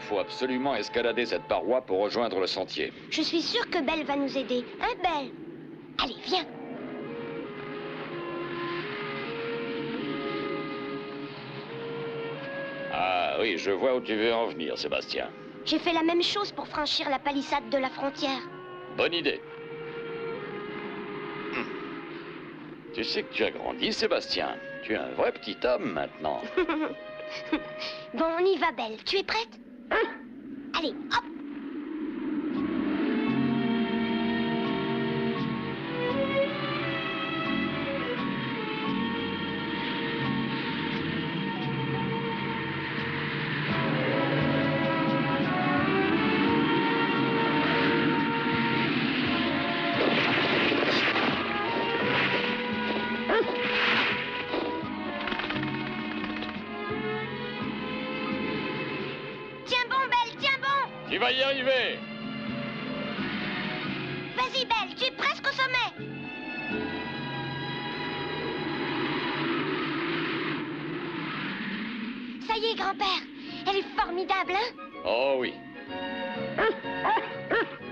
faut absolument escalader cette paroi pour rejoindre le sentier. Je suis sûre que Belle va nous aider. Hein, Belle? Allez, viens. Ah oui, je vois où tu veux en venir, Sébastien. J'ai fait la même chose pour franchir la palissade de la frontière. Bonne idée. Tu sais que tu as grandi, Sébastien. Tu es un vrai petit homme maintenant. Bon, on y va, Belle. Tu es prête? Allez, hop! Tu vas y arriver. Vas-y, Belle, tu es presque au sommet. Ça y est, grand-père. Elle est formidable, hein? Oh oui.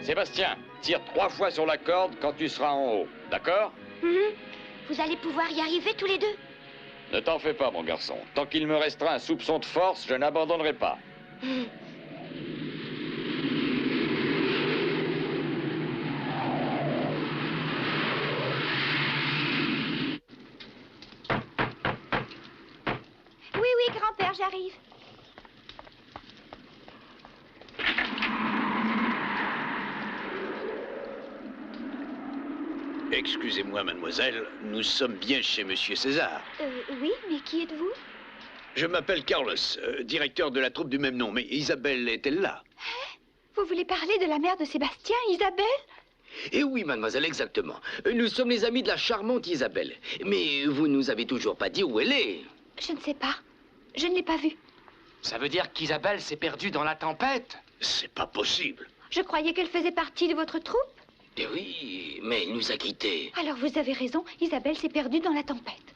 Sébastien, tire 3 fois sur la corde quand tu seras en haut, d'accord? Vous allez pouvoir y arriver tous les deux? Ne t'en fais pas, mon garçon. Tant qu'il me restera un soupçon de force, je n'abandonnerai pas. Oui, grand-père, j'arrive. Excusez-moi, mademoiselle, nous sommes bien chez Monsieur César. Oui, mais qui êtes-vous? Je m'appelle Carlos, directeur de la troupe du même nom, mais Isabelle est-elle là? Vous voulez parler de la mère de Sébastien, Isabelle? Eh oui, mademoiselle, exactement. Nous sommes les amis de la charmante Isabelle. Mais vous nous avez toujours pas dit où elle est. Je ne sais pas. Je ne l'ai pas vue. Ça veut dire qu'Isabelle s'est perdue dans la tempête? C'est pas possible. Je croyais qu'elle faisait partie de votre troupe. Eh oui, mais elle nous a quittés. Alors vous avez raison, Isabelle s'est perdue dans la tempête.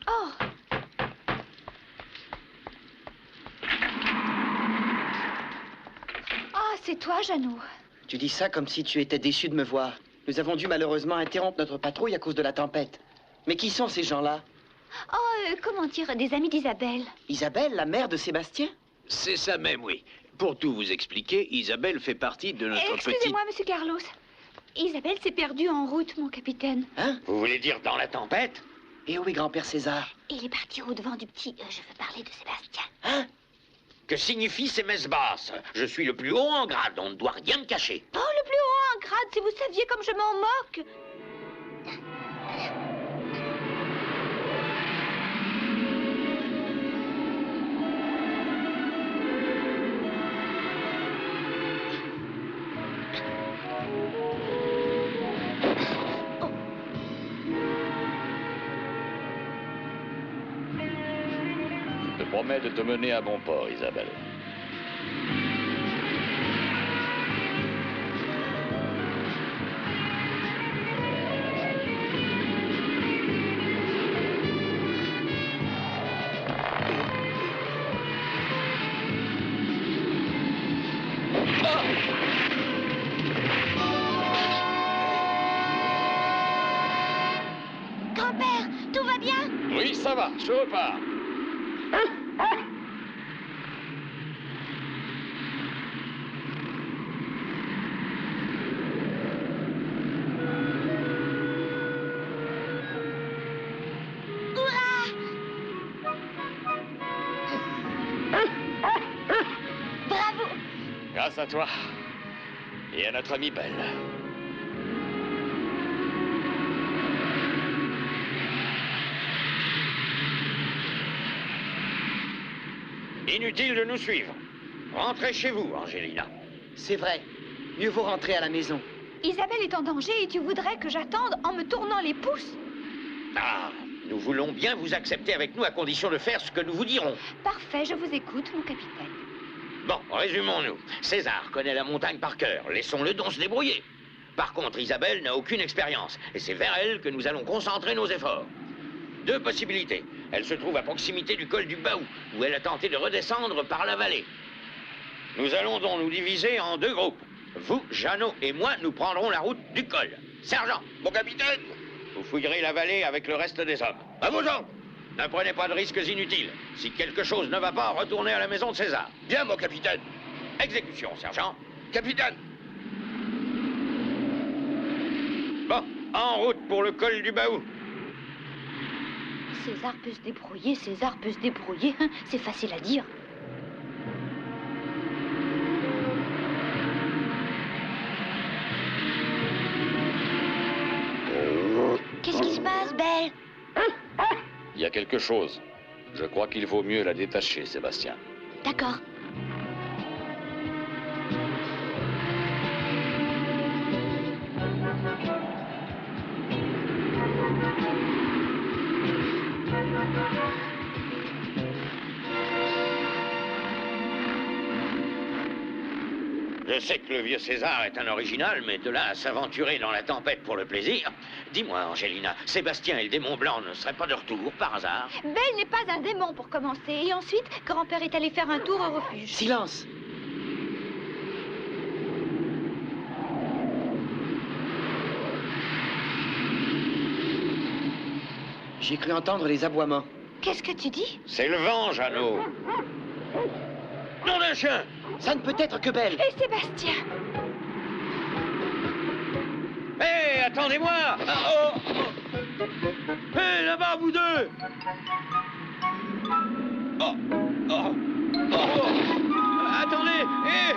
Oh! Ah, c'est toi, Jeannot. Tu dis ça comme si tu étais déçu de me voir. Nous avons dû malheureusement interrompre notre patrouille à cause de la tempête. Mais qui sont ces gens-là? Oh, comment dire, des amis d'Isabelle. Isabelle, la mère de Sébastien? C'est ça même, oui. Pour tout vous expliquer, Isabelle fait partie de notre petite... Excusez-moi, monsieur Carlos. Isabelle s'est perdue en route, mon capitaine. Hein? Vous voulez dire dans la tempête? Eh oui, grand-père César. Il est parti au-devant du petit... je veux parler de Sébastien. Hein? Que signifient ces messes basses? Je suis le plus haut en grade, on ne doit rien me cacher. Oh, le plus haut en grade, si vous saviez comme je m'en moque. Je te promets de te mener à bon port, Isabelle. Grand-père, tout va bien? Oui, ça va, je repars. Bravo! Grâce à toi et à notre amie Belle. Inutile de nous suivre. Rentrez chez vous, Angelina. C'est vrai. Mieux vaut rentrer à la maison. Isabelle est en danger et tu voudrais que j'attende en me tournant les pouces? Ah, nous voulons bien vous accepter avec nous à condition de faire ce que nous vous dirons. Parfait, je vous écoute, mon capitaine. Bon, résumons-nous. César connaît la montagne par cœur. Laissons-le donc se débrouiller. Par contre, Isabelle n'a aucune expérience. Et c'est vers elle que nous allons concentrer nos efforts. 2 possibilités. Elle se trouve à proximité du col du Baou, où elle a tenté de redescendre par la vallée. Nous allons donc nous diviser en 2 groupes. Vous, Jeannot et moi, nous prendrons la route du col. Sergent, Mon capitaine, vous fouillerez la vallée avec le reste des hommes. à vos ordres. Ne prenez pas de risques inutiles. Si quelque chose ne va pas, retournez à la maison de César. Bien, mon capitaine. Exécution, sergent. Capitaine. Bon, en route pour le col du Baou. César peut se débrouiller, César peut se débrouiller. C'est facile à dire. Qu'est-ce qui se passe, Belle? Il y a quelque chose. Je crois qu'il vaut mieux la détacher, Sébastien. D'accord. Je sais que le vieux César est un original, mais de là à s'aventurer dans la tempête pour le plaisir... Dis-moi, Angelina, Sébastien et le démon blanc ne seraient pas de retour, par hasard? Belle n'est pas un démon pour commencer. Et ensuite, grand-père est allé faire un tour au refuge. Silence. J'ai cru entendre les aboiements. Qu'est-ce que tu dis? C'est le vent, Jeannot. Nom d'un chien! Ça ne peut être que Belle. Et Sébastien? Hé, attendez-moi! Hé, là-bas, vous deux! Oh, oh, oh! Attendez! Hé!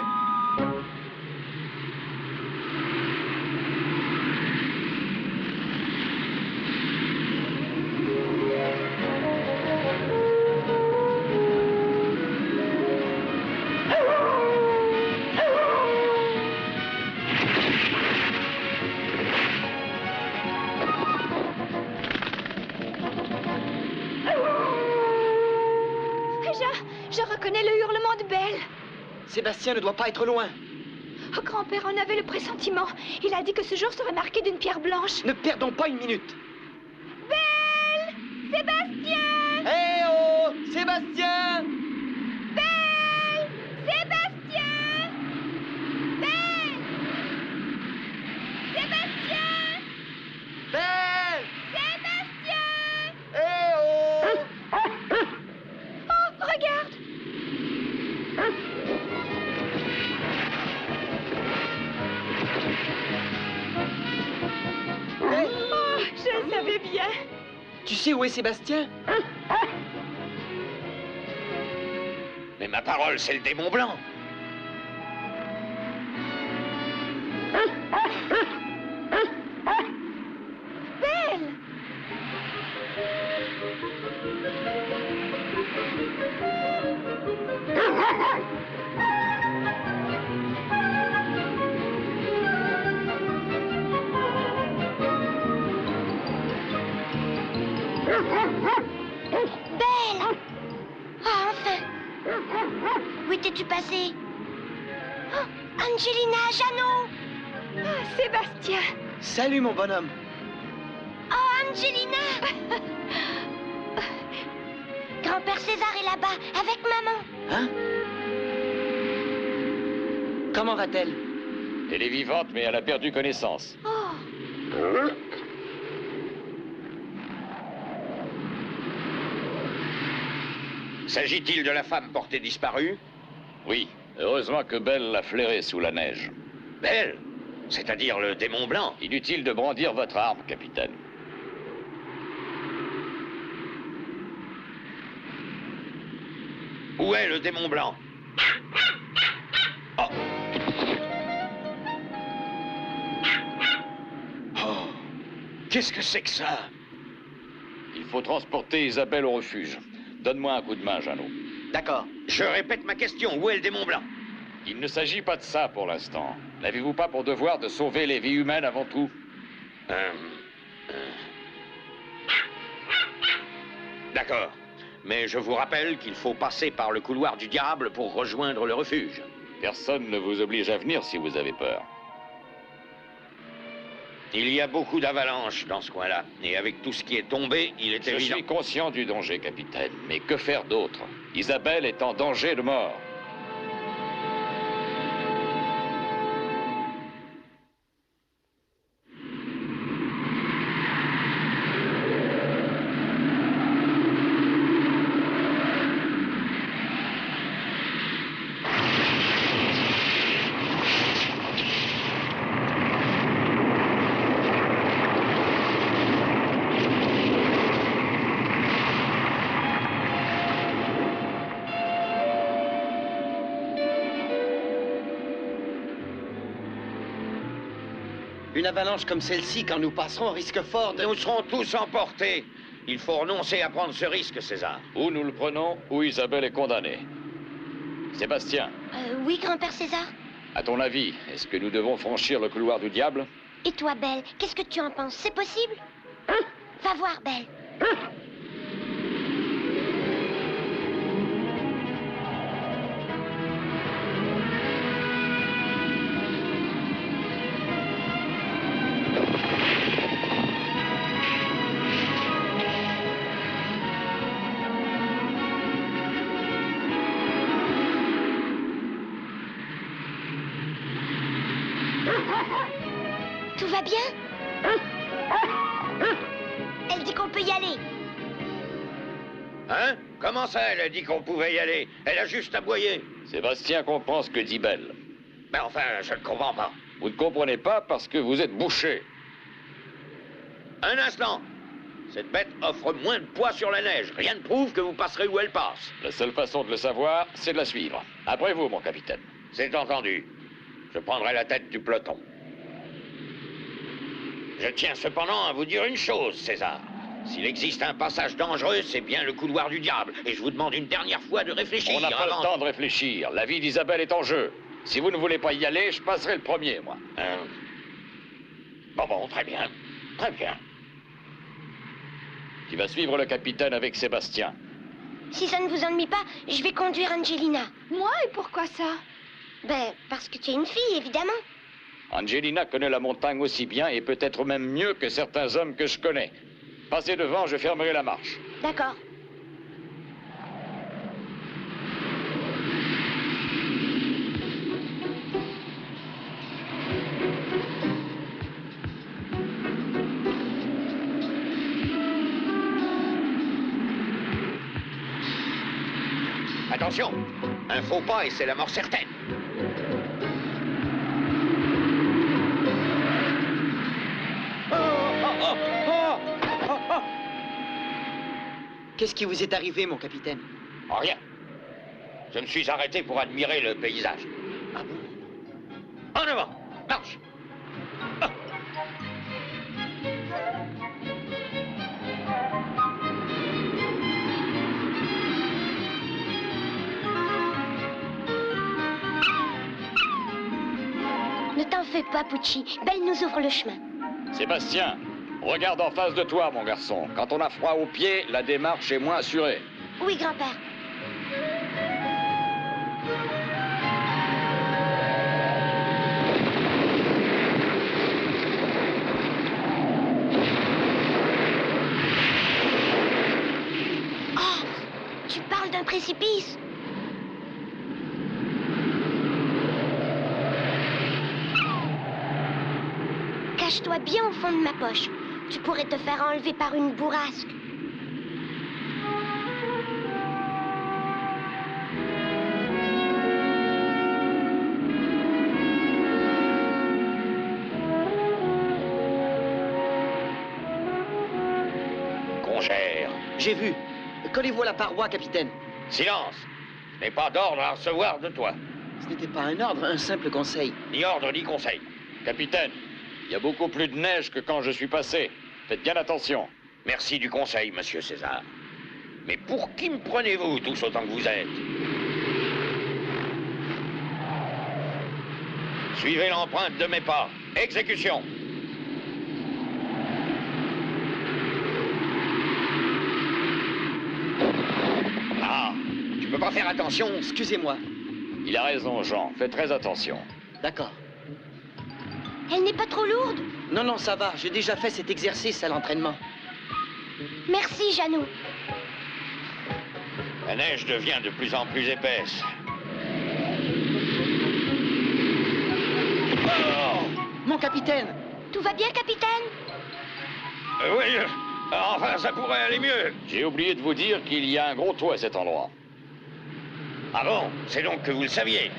Je reconnais le hurlement de Belle. Sébastien ne doit pas être loin. Oh, grand-père en avait le pressentiment. Il a dit que ce jour serait marqué d'une pierre blanche. Ne perdons pas une minute. Belle! Sébastien! Hé oh! Sébastien! Belle! Sébastien! Belle! Sébastien! Belle! Sébastien! Hé oh! Oh, regarde! Oh, je le savais bien. Tu sais où est Sébastien? Mais ma parole, c'est le démon blanc! Belle! Belle! Ah, enfin! Où étais-tu passé? Oh, Angelina, Jeannot! Ah, Sébastien! Salut mon bonhomme. Oh, Angelina! Grand-père César est là-bas, avec maman. Hein? Comment va-t-elle? Elle est vivante, mais elle a perdu connaissance. Oh, S'agit-il de la femme portée disparue? Oui, heureusement que Belle l'a flairé sous la neige. Belle, c'est-à-dire le démon blanc. Inutile de brandir votre arme, capitaine. Où est le démon blanc? Oh! Oh! Qu'est-ce que c'est que ça? Il faut transporter Isabelle au refuge. Donne-moi un coup de main, Jeannot. D'accord. Je répète ma question, où est le démon blanc? Il ne s'agit pas de ça pour l'instant. N'avez-vous pas pour devoir de sauver les vies humaines avant tout? D'accord. Mais je vous rappelle qu'il faut passer par le couloir du diable pour rejoindre le refuge. Personne ne vous oblige à venir si vous avez peur. Il y a beaucoup d'avalanches dans ce coin-là. Et avec tout ce qui est tombé, il est Je évident... suis conscient du danger, capitaine. Mais que faire d'autre? Isabelle est en danger de mort. Une avalanche comme celle-ci, quand nous passerons, risque fort de... Nous serons tous emportés. Il faut renoncer à prendre ce risque, César. Ou nous le prenons, ou Isabelle est condamnée. Sébastien, Oui, grand-père César? à ton avis, est-ce que nous devons franchir le couloir du diable? Et toi, Belle, qu'est-ce que tu en penses? C'est possible? Va voir, Belle. Tout va bien? Elle dit qu'on peut y aller. Hein? Comment ça, elle a dit qu'on pouvait y aller? Elle a juste aboyé. Sébastien comprend ce que dit Belle. Mais enfin, je ne comprends pas. Vous ne comprenez pas parce que vous êtes bouché. Un instant. Cette bête offre moins de poids sur la neige. Rien ne prouve que vous passerez où elle passe. La seule façon de le savoir, c'est de la suivre. Après vous, mon capitaine. C'est entendu. Je prendrai la tête du peloton. Je tiens cependant à vous dire une chose, César. S'il existe un passage dangereux, c'est bien le couloir du diable. Et je vous demande une dernière fois de réfléchir. On n'a pas avant... le temps de réfléchir. La vie d'Isabelle est en jeu. Si vous ne voulez pas y aller, je passerai le premier, moi. Bon, très bien. Très bien. Tu vas suivre le capitaine avec Sébastien. Si ça ne vous ennuie pas, je vais conduire Angelina. Moi, et pourquoi ça? Ben, parce que tu es une fille, évidemment. Angelina connaît la montagne aussi bien et peut-être même mieux que certains hommes que je connais. Passez devant, je fermerai la marche. D'accord. Attention, un faux pas et c'est la mort certaine. Qu'est-ce qui vous est arrivé, mon capitaine? Rien. Je me suis arrêté pour admirer le paysage. Ah bon? En avant, marche. Ah. Ne t'en fais pas, Pucci. Belle nous ouvre le chemin. Sébastien, regarde en face de toi, mon garçon. Quand on a froid aux pieds, la démarche est moins assurée. Oui, grand-père. Oh, tu parles d'un précipice? Cache-toi bien au fond de ma poche. Tu pourrais te faire enlever par une bourrasque. Congère. J'ai vu. Collez-vous à la paroi, capitaine. Silence. Je n'ai pas d'ordre à recevoir de toi. Ce n'était pas un ordre, un simple conseil. Ni ordre, ni conseil. Capitaine, il y a beaucoup plus de neige que quand je suis passé. Faites bien attention. Merci du conseil, monsieur César. Mais pour qui me prenez-vous, tous autant que vous êtes? Suivez l'empreinte de mes pas. Exécution. Ah, tu peux pas faire attention? Excusez-moi. Il a raison, Jean. Faites très attention. D'accord. Elle n'est pas trop lourde? Non, non, ça va. J'ai déjà fait cet exercice à l'entraînement. Merci, Jeannot. La neige devient de plus en plus épaisse. Oh! Mon capitaine! Tout va bien, capitaine? Oui, enfin, ça pourrait aller mieux. J'ai oublié de vous dire qu'il y a un gros toit à cet endroit. Ah bon? C'est donc que vous le saviez.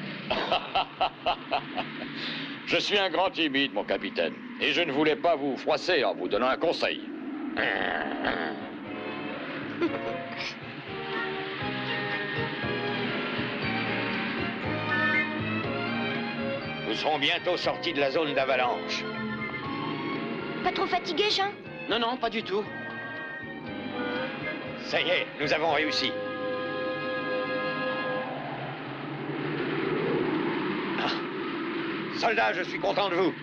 Je suis un grand timide, mon capitaine. Et je ne voulais pas vous froisser en vous donnant un conseil. Nous serons bientôt sortis de la zone d'avalanche. Pas trop fatigué, Jean? Non, non, pas du tout. Ça y est, nous avons réussi. Ah. Soldats, je suis content de vous.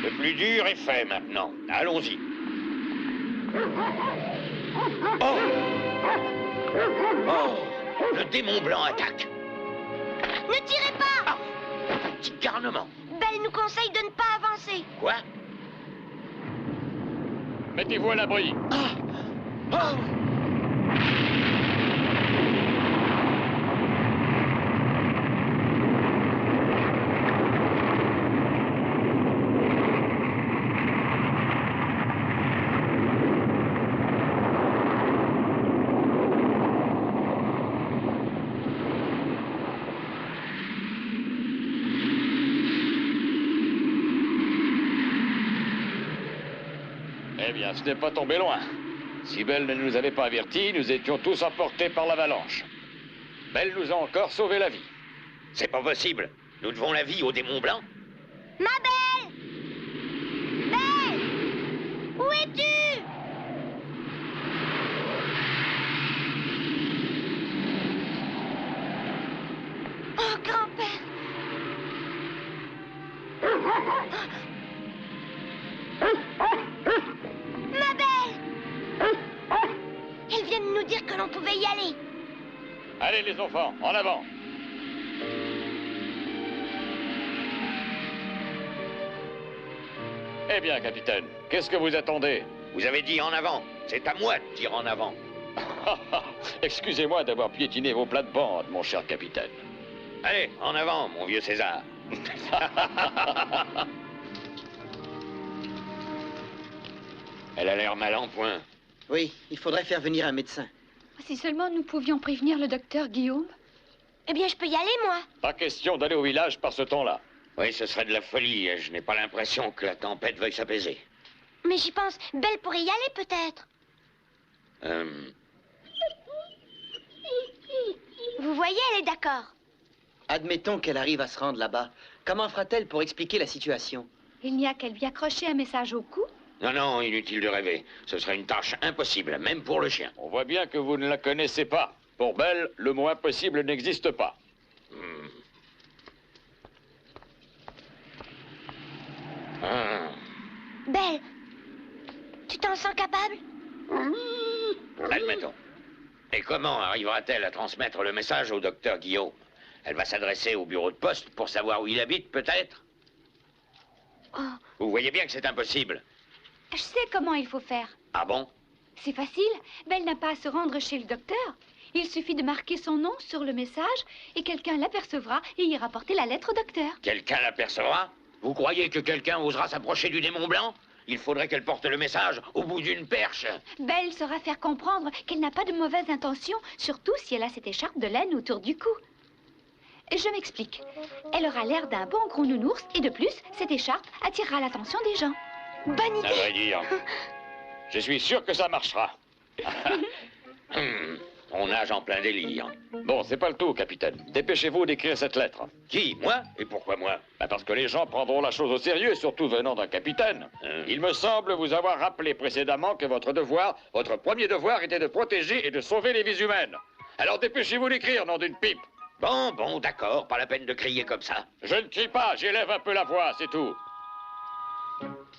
Le plus dur est fait maintenant. Allons-y. Oh! Oh! Le démon blanc attaque. Ne tirez pas! Ah! Petit garnement. Belle nous conseille de ne pas avancer. Quoi? Mettez-vous à l'abri. Oh! Eh bien, ce n'est pas tombé loin. Si Belle ne nous avait pas avertis, nous étions tous emportés par l'avalanche. Belle nous a encore sauvé la vie. C'est pas possible. Nous devons la vie au démon blanc. Ma Belle! Belle! Où es-tu? Oh, grand-père! Ma Belle! Elle vient de nous dire que l'on pouvait y aller. Allez, les enfants, en avant. Eh bien, capitaine, qu'est-ce que vous attendez? Vous avez dit en avant. C'est à moi de dire en avant. Excusez-moi d'avoir piétiné vos plates-bandes, mon cher capitaine. Allez, en avant, mon vieux César. Elle a l'air mal en point. Oui, il faudrait faire venir un médecin. Si seulement nous pouvions prévenir le docteur Guillaume. Eh bien, je peux y aller, moi. Pas question d'aller au village par ce temps-là. Oui, ce serait de la folie. Je n'ai pas l'impression que la tempête veuille s'apaiser. Mais j'y pense. Belle pourrait y aller, peut-être. Vous voyez, elle est d'accord. Admettons qu'elle arrive à se rendre là-bas. Comment fera-t-elle pour expliquer la situation? Il n'y a qu'à lui accrocher un message au cou. Non, non, inutile de rêver. Ce serait une tâche impossible, même pour le chien. On voit bien que vous ne la connaissez pas. Pour Belle, le mot impossible n'existe pas. Ah. Belle, tu t'en sens capable? Admettons. Et comment arrivera-t-elle à transmettre le message au docteur Guillaume? Elle va s'adresser au bureau de poste pour savoir où il habite, peut-être? Oh, Vous voyez bien que c'est impossible. Je sais comment il faut faire. Ah bon? C'est facile. Belle n'a pas à se rendre chez le docteur. Il suffit de marquer son nom sur le message et quelqu'un l'apercevra et ira porter la lettre au docteur. Quelqu'un l'apercevra? Vous croyez que quelqu'un osera s'approcher du démon blanc? Il faudrait qu'elle porte le message au bout d'une perche. Belle saura faire comprendre qu'elle n'a pas de mauvaises intentions, surtout si elle a cette écharpe de laine autour du cou. Je m'explique. Elle aura l'air d'un bon gros nounours et de plus, cette écharpe attirera l'attention des gens. bonne À vrai idée. dire, je suis sûr que ça marchera. On nage en plein délire. Bon, c'est pas le tout, capitaine. Dépêchez-vous d'écrire cette lettre. Qui? Moi? Et pourquoi moi? Parce que les gens prendront la chose au sérieux, surtout venant d'un capitaine. Il me semble vous avoir rappelé précédemment que votre devoir, votre premier devoir, était de protéger et de sauver les vies humaines. Alors dépêchez-vous d'écrire, nom d'une pipe. Bon, d'accord, pas la peine de crier comme ça. Je ne crie pas, j'élève un peu la voix, c'est tout.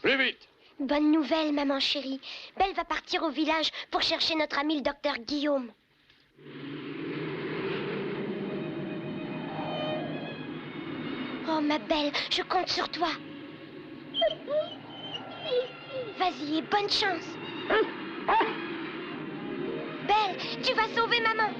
Plus vite. Bonne nouvelle, maman chérie. Belle va partir au village pour chercher notre ami le docteur Guillaume. Oh, ma belle, je compte sur toi. Vas-y et bonne chance. Belle, tu vas sauver maman.